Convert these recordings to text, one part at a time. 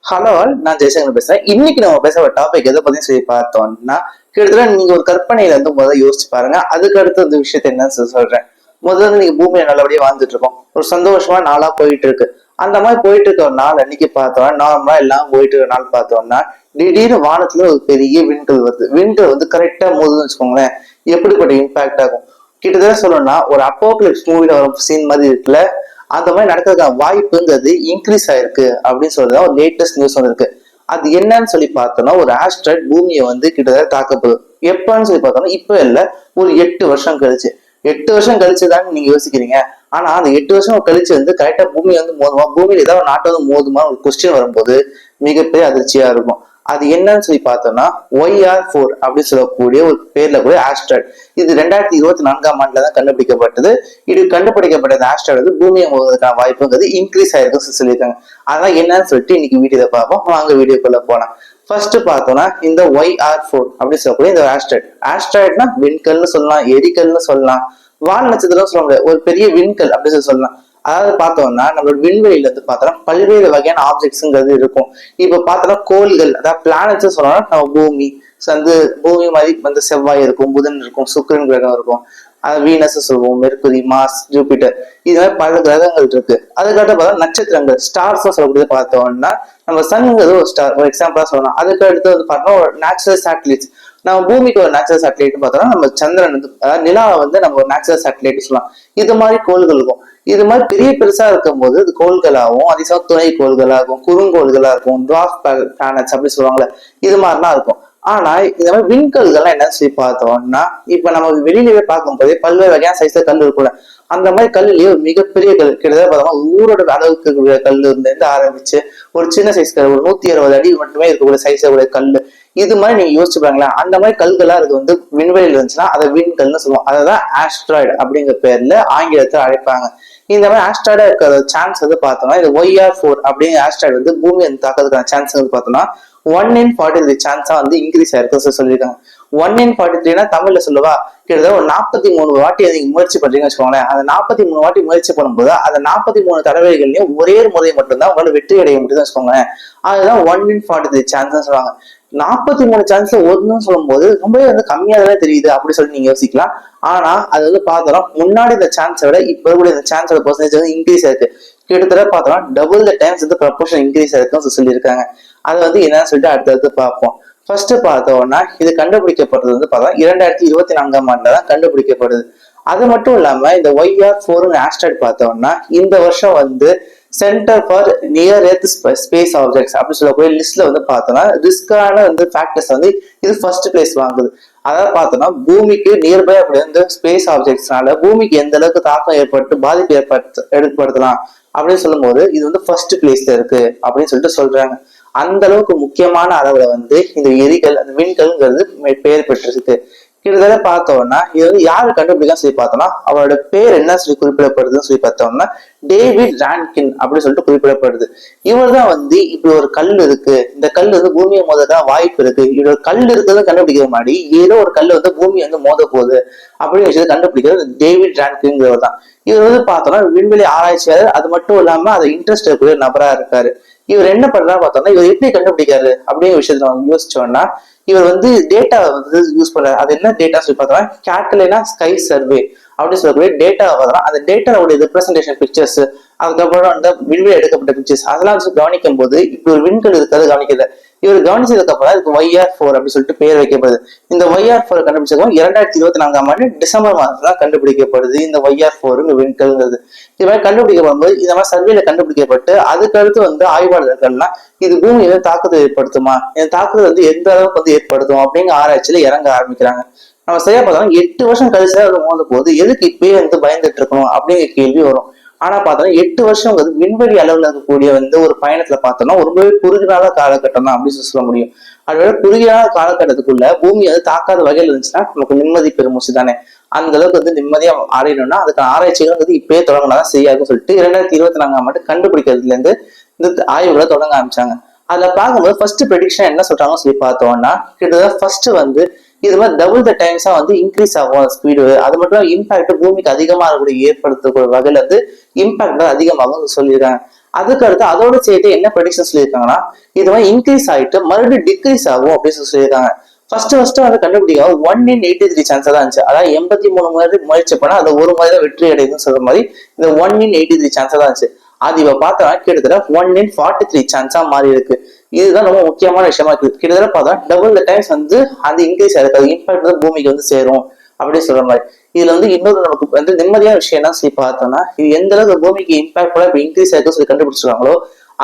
Hello, நான் ஜெய்சங்கர் பேசுறேன். இன்னைக்கு நம்ம பேச ஒரு டாபிக் எதை பத்தி சொல்லி பார்த்தோம்னா, கிட்டத்தட்ட நீங்க ஒரு கற்பனையில இருந்து முதல்ல யோசிச்சு பாருங்க. அதுக்கு அடுத்து இந்த விஷயத்த என்னன்னு சொல்றேன். முதல்ல நீங்க பூமியில நல்லபடியா வாழ்ந்துட்டு இருக்கோம். ஒரு சந்தோஷமா நாளா போயிட்டு இருக்கு. அந்த மாதிரி போயிட்டு இருக்க ஒரு நாள் அன்னைக்கு பார்த்தோம்னா, நார்மலா எல்லாம் போயிட்டு இருக்க நாள் பார்த்தோம்னா, திடீர்னு வானத்துல ஒரு பெரிய விண்கல் வருது. விண்கல் வந்து கரெக்டா மோதுன்னு வச்சுக்கோங்களேன். எப்படிப்பட்ட இம்பாக்ட் ஆகும்? கிட்டத்தட்ட சொல்லணும்னா ஒரு அப்போகலிப்ஸ் மூவில வர சீன் மாதிரி இருக்குல்ல, அந்த மாதிரி நடக்கிறதுக்கான வாய்ப்புங்கிறது இன்க்ரீஸ் ஆயிருக்கு அப்படின்னு சொல்லிதான் ஒரு லேட்டஸ்ட் நியூஸ் வந்திருக்கு. அது என்னன்னு சொல்லி பார்த்தோம்னா, ஒரு ஆஸ்ட்ராய்ட் பூமியை வந்து கிட்டத்தட்ட தாக்கப்போகுது. எப்பன்னு சொல்லி பார்த்தோம்னா இப்ப இல்ல, ஒரு 8 வருஷம் கழிச்சு. 8 வருஷம் கழிச்சுதான் நீங்க யோசிக்கிறீங்க. ஆனா அந்த 8 வருஷம் கழிச்சு வந்து கரெக்டா பூமி வந்து மோதுமா, பூமியில ஏதாவது ஒரு நாட்டை வந்து மோதுமா ஒரு கொஸ்டின் வரும்போது மிகப்பெரிய அதிர்ச்சியா இருக்கும். அது என்னன்னு சொல்லி பார்த்தோம்னா YR4 அப்படின்னு சொல்லக்கூடிய ஒரு பேர்ல கூட ஆஸ்ட்ராய்ட். இது 2024 தான் கண்டுபிடிக்கப்பட்டது. இது கண்டுபிடிக்கப்பட்ட ஆஸ்ட்ராய்டு வந்து பூமியை மோதுவதற்கான வாய்ப்புங்கிறது இன்க்ரீஸ் ஆயிருக்குன்னு சொல்லியிருக்காங்க. அதான் என்னன்னு சொல்லிட்டு இன்னைக்கு வீடியோல பார்ப்போம். வாங்க வீடியோக்குள்ள போலாம். ஃபர்ஸ்ட் பார்த்தோம்னா இந்த YR4 அப்படின்னு சொல்லக்கூடிய இந்த ஆஸ்ட்ராய்ட்னா விண்கல்னு சொல்லலாம், எரிக்கல்னு சொல்லலாம், வால் நட்சத்திரம் சொல்ல முடியாது, ஒரு பெரிய விண்கல் அப்படின்னு சொல்லலாம். அதாவது பார்த்தோம்னா நம்மளோட விண்வெளியில இருந்து பார்த்தோம்னா பல்வேறு வகையான ஆப்ஜெக்ட்ஸ்ங்கிறது இருக்கும். இப்ப பார்த்தோம்னா கோள்கள், அதாவது பிளானட்ஸ் சொல்லணும்னா நம்ம பூமி வந்து பூமி மாதிரி வந்து செவ்வாய் இருக்கும், புதன் இருக்கும், சுக்கிரன் கிரகம் இருக்கும், வீனஸ் சொல்லுவோம், மெர்குரி, மார்ஸ், ஜூபிட்டர், இது மாதிரி பல கிரகங்கள் இருக்கு. அதுக்கடுத்து பார்த்தா நட்சத்திரங்கள், ஸ்டார்ஸ் சொல்லக்கூடிய பார்த்தோம்னா நம்ம சன்ங்கிறது ஒரு ஸ்டார், ஒரு எக்ஸாம்பிளா சொல்லலாம். அதுக்கு அடுத்து வந்து பார்த்தோம்னா ஒரு நேச்சுரல் சேட்டலைட்ஸ். நம்ம பூமிக்கு ஒரு நேச்சுரல் சேட்டலைட் பார்த்தோம்னா நம்ம சந்திரன் வந்து நிலாவை வந்து நம்ம ஒரு நேச்சுரல் சேட்டலைட் சொல்லலாம். இது மாதிரி கோள்கள் இருக்கும். இது மாதிரி பெரிய பெருசா இருக்கும் போது இது கோள்களாகவும், அதே சமயம் துணை கோள்களாகும், குறுங்கோள்களா இருக்கும், டுவார்ஃப் பிளானட்ஸ் அப்படி சொல்லுவாங்கல்ல, இது மாதிரிலாம் இருக்கும். ஆனா இந்த மாதிரி விண்கல்கள்லாம் என்னன்னு சொல்லி பார்த்தோம்னா, இப்ப நம்ம வெளியிலேயே பார்க்கும் போதே பல்வேறு வகையான சைஸ்ல கல் இருக்குல்ல, அந்த மாதிரி கல்லுலயே ஒரு மிகப்பெரிய கல், கிட்டத்தட்ட பார்த்தோம்னா ஊரோட அளவுக்கு இருக்கக்கூடிய கல் இருந்து ஆரம்பிச்சு ஒரு சின்ன சைஸ் கல், ஒரு 160 அடி மட்டுமே இருக்கக்கூடிய சைஸ் கல், இது மாதிரி நீங்க யோசிச்சு பாருங்களேன். அந்த மாதிரி கல்களா இருக்கு வந்து விண்வெளியில இருந்துச்சுன்னா அதை விண்கல்னு சொல்லுவோம். அதான் ஆஸ்ட்ராய்டு அப்படிங்கிற பேர்ல ஆங்கிலத்தை அழைப்பாங்க. இந்த மாதிரி ஆஸ்ட்ராய்டா இருக்கிற சான்ஸ் வந்து பார்த்தோம்னா இது YR4 அப்படிங்கிற ஆஸ்ட்ராய்டு வந்து பூமி வந்து தாக்கிறதுக்கான சான்ஸ் வந்து பார்த்தோம்னா 1 in 43 சான்ஸா வந்து இன்க்ரீஸ் ஆயிருக்கு சொல்லியிருக்காங்க. 1 in 43னா தமிழ்ல சொல்லுவா, கிட்டத்தட்ட ஒரு 43 வாட்டி நீங்க முயற்சி பண்றீங்கன்னு வச்சுக்கோங்களேன். அந்த 43 வாட்டி முயற்சி பண்ணும்போது அந்த 43 தடவைகள்லயும் ஒரே ஒரு முறை மட்டும்தான் உங்களால வெற்றி அடைய முடியுதுன்னு வச்சுக்கோங்களேன். அதுதான் 1 in 43 சான்ஸ் சொல்லுவாங்க. 43 சான்ஸ்ல ஒண்ணுன்னு சொல்லும் போது ரொம்பவே வந்து கம்மியா தான் தெரியுது அப்படி சொல்லி நீங்க யோசிக்கலாம். ஆனா அது வந்து பார்த்தோம்னா முன்னாடி இந்த சான்ஸை விட இப்ப இருக்கக்கூடிய இந்த சான்ஸோட பெர்சன்டேஜ் வந்து இன்க்ரீஸ் ஆயிருக்கு. கிட்டத்தட்ட பார்த்தோம்னா டபுள் த டைம்ஸ் வந்து ப்ரொபோர்ஷன் இன்க்ரீஸ் ஆயிருக்குன்னு சொல்லியிருக்காங்க. அது வந்து என்னன்னு சொல்லிட்டு அடுத்தடுத்து பார்ப்போம். ஃபர்ஸ்ட் பார்த்தோம்னா இது கண்டுபிடிக்கப்படுறது வந்து பார்த்தா 2024 தான் கண்டுபிடிக்கப்படுது. அது மட்டும் இல்லாம இந்த YR4 ஆஸ்ட்ராய்ட் பார்த்தோம்னா இந்த வருஷம் வந்து centre for near earth space objects அப்படின்னு சொல்லக்கூடிய லிஸ்ட்ல வந்து பார்த்தோம்னா ரிஸ்கான வந்து ஃபேக்டர்ஸ் வந்து இது ஃபர்ஸ்ட் பிளேஸ் வாங்குது. அதாவது பார்த்தோம்னா பூமிக்கு நியர்பை அப்படி வந்து ஸ்பேஸ் ஆப்ஜெக்ட்ஸ்னால பூமிக்கு எந்த அளவுக்கு தாக்கம் ஏற்பட்டு பாதிப்பு ஏற்படுத்தலாம் அப்படின்னு சொல்லும் போது இது வந்து ஃபர்ஸ்ட் பிளேஸ்ல இருக்கு அப்படின்னு சொல்லிட்டு சொல்றாங்க. அந்த அளவுக்கு முக்கியமான அளவுல வந்து இந்த எரிகள், அந்த விண்கல்ங்கிறது பெயர் பெற்றிருக்கு. கிட்டத்தட்ட பார்த்தோம்னா இது வந்து யாரு கண்டுபிடிக்கலாம் சொல்லி பார்த்தோம்னா அவரோட பேர் என்ன சொல்லி குறிப்பிடப்படுதுன்னு சொல்லி பார்த்தோம்னா டேவிட் ரான்கின் அப்படின்னு சொல்லிட்டு குறிப்பிடப்படுது. இவர் தான் வந்து இப்படி ஒரு கல் இருக்கு, இந்த கல் வந்து பூமியை மோததான் வாய்ப்பு இருக்கு, இவர் கல் இருக்கிறத கண்டுபிடிக்கிற மாதிரி ஏதோ ஒரு கல் வந்து பூமி வந்து மோத போகுது அப்படின்னு விஷயத்தை கண்டுபிடிக்கிறது டேவிட் ரான்கின்ங்கிறவர் தான். இவர் வந்து பார்த்தோம்னா விண்வெளி ஆராய்ச்சியாளர், அது மட்டும் இல்லாம அதை இன்ட்ரெஸ்ட் இருக்கக்கூடிய நபரா இருக்காரு. இவர் என்ன பண்றாரு பார்த்தோம்னா இவர் எப்படி கண்டுபிடிக்காரு அப்படிங்கிற விஷயத்த நம்ம யோசிச்சோம்னா இவர் வந்து டேட்டா வந்து யூஸ் பண்றாரு. அது என்ன டேட்டா சொல்லி பார்த்தோம்னா கேட்டலைனா ஸ்கை சர்வே அப்படின்னு சொல்லக்கூடிய டேட்டா பார்த்தோம்னா அந்த டேட்டாவோட ரெப்ரஸன்டேஷன் பிக்சர்ஸ், அதுக்கப்புறம் அந்த விண்வெளி எடுக்கப்பட்ட பிக்சர்ஸ் அதெல்லாம் வச்சு கவனிக்கும் போது இப்படி ஒரு விண்கல் இருக்கிறது கவனிக்கல. இவர் கவனிச்சதுக்கு அப்புறம் இதுக்கு YR4 அப்படின்னு சொல்லிட்டு பேர் வைக்கப்படுது. இந்த YR4 கண்டுபிடிச்சதும் 2024 டிசம்பர் மாதம் தான் கண்டுபிடிக்கப்படுது இந்த YR4 விண்கல்ங்கிறது. இது மாதிரி கண்டுபிடிக்கப்படும் போது இந்த மாதிரி சர்வேல கண்டுபிடிக்கப்பட்டு அதுக்கடுத்து வந்து ஆய்வாளர்கள்லாம் இது பூமியில தாக்குதல் ஏற்படுத்துமா, இந்த தாக்குதல் வந்து எந்த அளவுக்கு வந்து ஏற்படுத்தும் அப்படிங்கிற ஆராய்ச்சியில இறங்க ஆரம்பிக்கிறாங்க. நம்ம சரியா பார்த்தோம்னா 8 வருஷம் கழிச்சு அது மோத போது எதுக்கு இப்பயே வந்து பயந்துட்டு இருக்கணும் அப்படிங்கிற கேள்வி வரும். ஆனா பார்த்தோம்னா 8 வருஷம் வந்து விண்வெளி அளவுல இருக்கக்கூடிய வந்து ஒரு பயணத்துல பார்த்தோம்னா ரொம்பவே குறுகினால காலகட்டம் தான் அப்படின்னு சொல்ல முடியும். அதோட குறுகியான காலகட்டத்துக்குள்ள பூமி வந்து தாக்காத வகையில் இருந்துச்சுன்னா நமக்கு நிம்மதி பெருமூச்சு தானே. அந்த அளவுக்கு வந்து நிம்மதியா அடையணும்னா அதுக்கான ஆராய்ச்சிகள் வந்து இப்பயே தொடங்கினாதான் சரியாகும் சொல்லிட்டு 2024 கண்டுபிடிக்கிறதுல இருந்து இந்த ஆய்வுகளை தொடங்க ஆரம்பிச்சாங்க. அதுல பார்க்கும்போது ஃபர்ஸ்ட் ப்ரெடிக்ஷன் என்ன சொல்றாங்கன்னு சொல்லி பார்த்தோம்னா கிட்டத்தட்ட ஃபர்ஸ்ட் வந்து இது மாதிரி டபுள் த டைம்ஸா வந்து இன்க்ரீஸ் ஆகும் ஸ்பீடு. அது மட்டும் இம்பாக்ட் பூமிக்கு அதிகமா இருக்கக்கூடிய ஏற்படுத்தக்கூடிய வகையில வந்து இம்பாக்ட் அதிகமாகும் சொல்லியிருக்காங்க. அதுக்கு அடுத்து அதோட சேர்த்து என்ன ப்ரெடிக்ஷன் சொல்லியிருக்காங்கன்னா இது மாதிரி இன்க்ரீஸ் ஆயிட்டு மறுபடியும் டிக்ரீஸ் ஆகும் அப்படின்னு சொல்லியிருக்காங்க. ஃபர்ஸ்ட் வந்து கண்டுபிடிக்க 1 in 83 சான்ஸா தான் இருந்துச்சு. அதாவது 83 முறை முயற்சி பண்ணா அது ஒரு முறை தான் வெற்றி அடையுதுன்னு சொல்ற மாதிரி இந்த 1 in 83 சான்ஸா தான் இருந்துச்சு. அது இப்ப பார்த்தா கிட்டத்தட்ட 1 in 43 சான்ஸா மாறி இருக்கு. இதுதான் ரொம்ப முக்கியமான விஷயமா இருக்கு. கிட்டத்தட்ட பார்த்தா டபுள் த டைம்ஸ் வந்து அந்த இன்க்ரீஸ் ஆயிருக்கு. அது இம்பாக்ட் வந்து பூமிக்கு வந்து சேரும் அப்படின்னு சொல்ற மாதிரி. இதுல வந்து இன்னொரு நமக்கு வந்து நிம்மதியான விஷயம் என்ன சொல்லி பார்த்தோம்னா இது எந்த அளவுக்கு பூமிக்கு இம்பாக்ட் இப்ப இன்க்ரீஸ் ஆயிருக்கு சொல்லி கண்டுபிடிச்சிருக்காங்களோ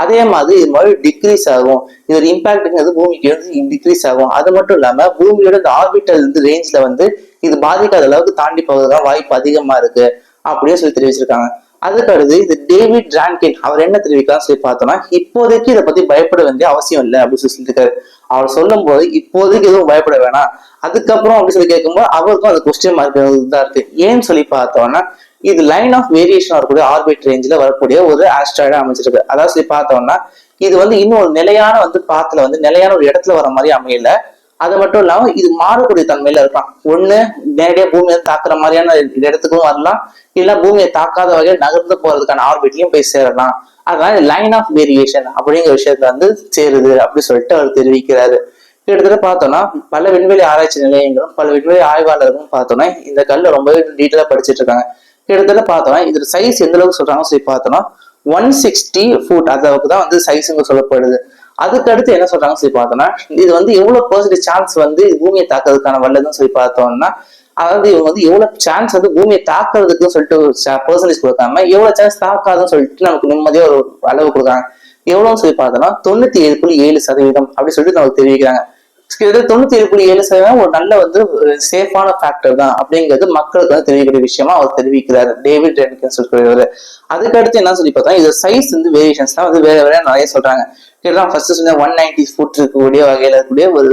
அதே மாதிரி இது மாதிரி டிக்ரீஸ் ஆகும். இதோட இம்பாக்ட்ங்கிறது பூமிக்கு வந்து டிக்ரீஸ் ஆகும். அது மட்டும் இல்லாம பூமியோட இந்த ஆர்பிட்டல் வந்து ரேஞ்ச்ல வந்து இது பாதிக்காத அளவுக்கு தாண்டி போவதுதான் வாய்ப்பு அதிகமா இருக்கு அப்படின்னு சொல்லி தெரிவிச்சிருக்காங்க. அதுக்கு அடுத்து இது டேவிட் ரான்கின் அவர் என்ன தெரிவிக்கலாம் சொல்லி பார்த்தோம்னா இப்போதைக்கு இதை பத்தி பயப்பட வேண்டிய அவசியம் இல்லை அப்படின்னு சொல்லி சொல்லியிருக்காரு. அவர் சொல்லும் போது இப்போதைக்கு எதுவும் பயப்பட வேணாம், அதுக்கப்புறம் அப்படின்னு சொல்லி கேட்கும்போது அவருக்கும் அந்த கொஸ்டின் மார்க் தான் இருக்கு. ஏன்னு சொல்லி பார்த்தோம்னா இது லைன் ஆஃப் வேரியேஷன் வரக்கூடிய ஆர்பிட் ரேஞ்சில் வரக்கூடிய ஒரு ஆஸ்ட்ராய்டா அமைச்சிருக்கு. அதாவது சொல்லி பார்த்தோம்னா இது வந்து இன்னும் ஒரு நிலையான வந்து பாத்துல வந்து நிலையான ஒரு இடத்துல வர மாதிரி அமையல. அது மட்டும் இல்லாம இது மாறக்கூடிய தன்மையில இருக்கலாம். ஒண்ணு நேரடியா பூமியை தாக்குற மாதிரியான இடத்துக்கும் வரலாம், இல்ல பூமியை தாக்காத வகையில் நகர்ந்து போறதுக்கான ஆர்பிட்லயும் போய் சேரலாம். அதனால லைன் ஆஃப் வேரியேஷன் அப்படிங்கிற விஷயத்த வந்து சேருது அப்படின்னு சொல்லிட்டு அவர் தெரிவிக்கிறாரு. கிட்டத்தட்ட பார்த்தோம்னா பல விண்வெளி ஆராய்ச்சி நிலையங்களும் பல விண்வெளி ஆய்வாளர்களும் பார்த்தோம்னா இந்த கல்ல ரொம்பவே டீட்டெயிலா படிச்சுட்டு இருக்காங்க. கிட்டத்தட்ட பார்த்தோம்னா இதோட சைஸ் எந்த அளவுக்கு சொல்றாங்க சொல்லி பார்த்தோம்னா 160 ஃபுட் அளவுக்கு தான் வந்து சைஸுங்க சொல்லப்படுது. அதுக்கு அடுத்து என்ன சொல்றாங்க சொல்லி பார்த்தோம்னா இது வந்து எவ்வளவு பெர்சன்டேஜ் சான்ஸ் வந்து பூமியை தாக்குறதுக்கான வல்லதுன்னு சொல்லி பார்த்தோம்னா அதாவது இவங்க வந்து எவ்வளவு சான்ஸ் வந்து பூமியை தாக்குறதுக்குன்னு சொல்லிட்டு பெர்சன்டேஜ் கொடுக்காம எவ்வளவு சான்ஸ் தாக்காதுன்னு சொல்லிட்டு நமக்கு நிம்மதியா ஒரு அளவு கொடுக்குறாங்க. எவ்வளவுன்னு சொல்லி பார்த்தோம்னா 97.7% அப்படின்னு சொல்லிட்டு நமக்கு தெரிவிக்கிறாங்க. 97.7% ஒரு நல்ல வந்து சேஃபான ஃபேக்டர் தான் அப்படிங்கிறது மக்களுக்கு வந்து தெரியக்கூடிய விஷயமா அவர் தெரிவிக்கிறாரு டேவிட் ரான்கின் சொல்றாரு. அதுக்கு அடுத்து என்ன சொல்லி பார்த்தா இது சைஸ் வந்து வேரியேஷன்ஸ் தான் வந்து வேற வேற நிறைய சொல்றாங்க. ஃபர்ஸ்ட் சொன்ன 190 ஃபுட் இருக்கக்கூடிய வகையில இருக்கக்கூடிய ஒரு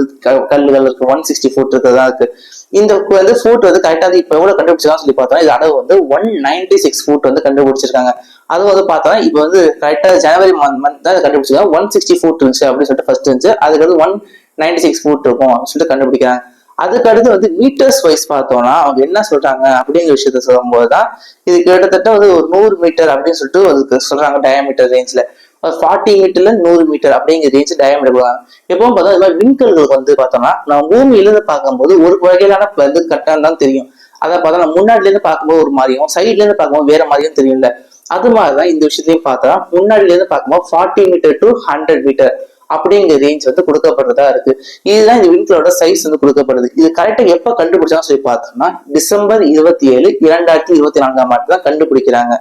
கல்லுகள் இருக்கு, 160 ஃபுட் இருக்கிறதா இருக்கு. இந்த வந்து ஃபுட் வந்து கரெக்டா இப்ப எவ்வளவு கண்டுபிடிச்சிருக்காங்க சொல்லி பார்த்தோம்னா இது அளவு வந்து 196 ஃபுட் வந்து கண்டுபிடிச்சிருக்காங்க. அது வந்து பார்த்தா இப்ப வந்து கரெக்டா ஜனவரி மந்த் தான் கண்டுபிடிச்சிருக்காங்க. 160 ஃபுட் இருந்துச்சு அப்படின்னு சொல்லிட்டு ஃபர்ஸ்ட் இருந்துச்சு. அதுக்கு 196 ஃபுட் இருக்கும் அப்படின்னு சொல்லிட்டு கண்டுபிடிக்கிறாங்க. அதுக்கு அடுத்து வந்து மீட்டர்ஸ் வைஸ் பார்த்தோம்னா அவங்க என்ன சொல்றாங்க அப்படிங்கிற விஷயத்த சொல்லும் போதுதான் இது கிட்டத்தட்ட வந்து ஒரு 100 மீட்டர் அப்படின்னு சொல்லிட்டு அதுக்கு சொல்றாங்க. டயாமீட்டர் ரேஞ்ச்ல 40 மீட்டர்ல 100 மீட்டர் அப்படிங்கிற ரேஞ்ச் டயாமீட்டர் போவாங்க. எப்பவும் பார்த்தா இது மாதிரி விண்கல்களுக்கு வந்து பார்த்தோம்னா நம்ம பூமியில இருந்து பார்க்கும்போது ஒரு வகையிலான இது கட்டம் தான் தெரியும். அதை பார்த்தா நம்ம முன்னாடில இருந்து பார்க்கும்போது ஒரு மாதிரியும் சைட்ல இருந்து பார்க்கும்போது வேற மாதிரியும் தெரியும்ல. அது மாதிரிதான் இந்த விஷயத்தையும் பார்த்தா முன்னாடில இருந்து பார்க்கும்போது 40 மீட்டர் to 100 மீட்டர் அப்படிங்கிற ரேஞ்ச் வந்து கொடுக்கப்படுறதா இருக்கு. இதுதான் இந்த விண்கலோட சைஸ் வந்து கொடுக்கப்படுது. இது கரெக்டா எப்ப கண்டுபிடிச்சாலும் சொல்லி பார்த்தோம்னா டிசம்பர் 27, 2024 தான் கண்டுபிடிக்கிறாங்க.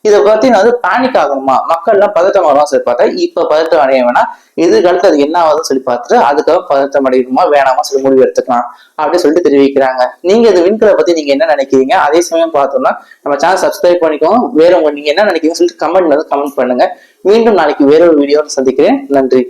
இதை பத்தி நான் வந்து பேனிக் ஆகணுமா மக்கள் எல்லாம் பதட்டம் ஆகணுமா சொல்லி பார்த்தா இப்ப பதட்டம் அடைய வேணா, எதிர்காலத்து அது என்ன ஆகுதுன்னு சொல்லி பார்த்துட்டு அதுக்காக பதட்டம் அடையணுமா வேணாமா சொல்லி முடிவு எடுத்துக்கலாம் அப்படின்னு சொல்லிட்டு தெரிவிக்கிறாங்க. நீங்க இந்த விண்கலை பத்தி நீங்க என்ன நினைக்கிறீங்க? அதே சமயம் பார்த்தோம்னா நம்ம சேனல் சப்ஸ்கிரைப் பண்ணிக்கோங்க. வேற நீங்க என்ன நினைக்கிறீங்கன்னு சொல்லிட்டு கமெண்ட் பண்ணுங்க. மீண்டும் நாளைக்கு வேற ஒரு வீடியோ சந்திக்கிறேன். நன்றி.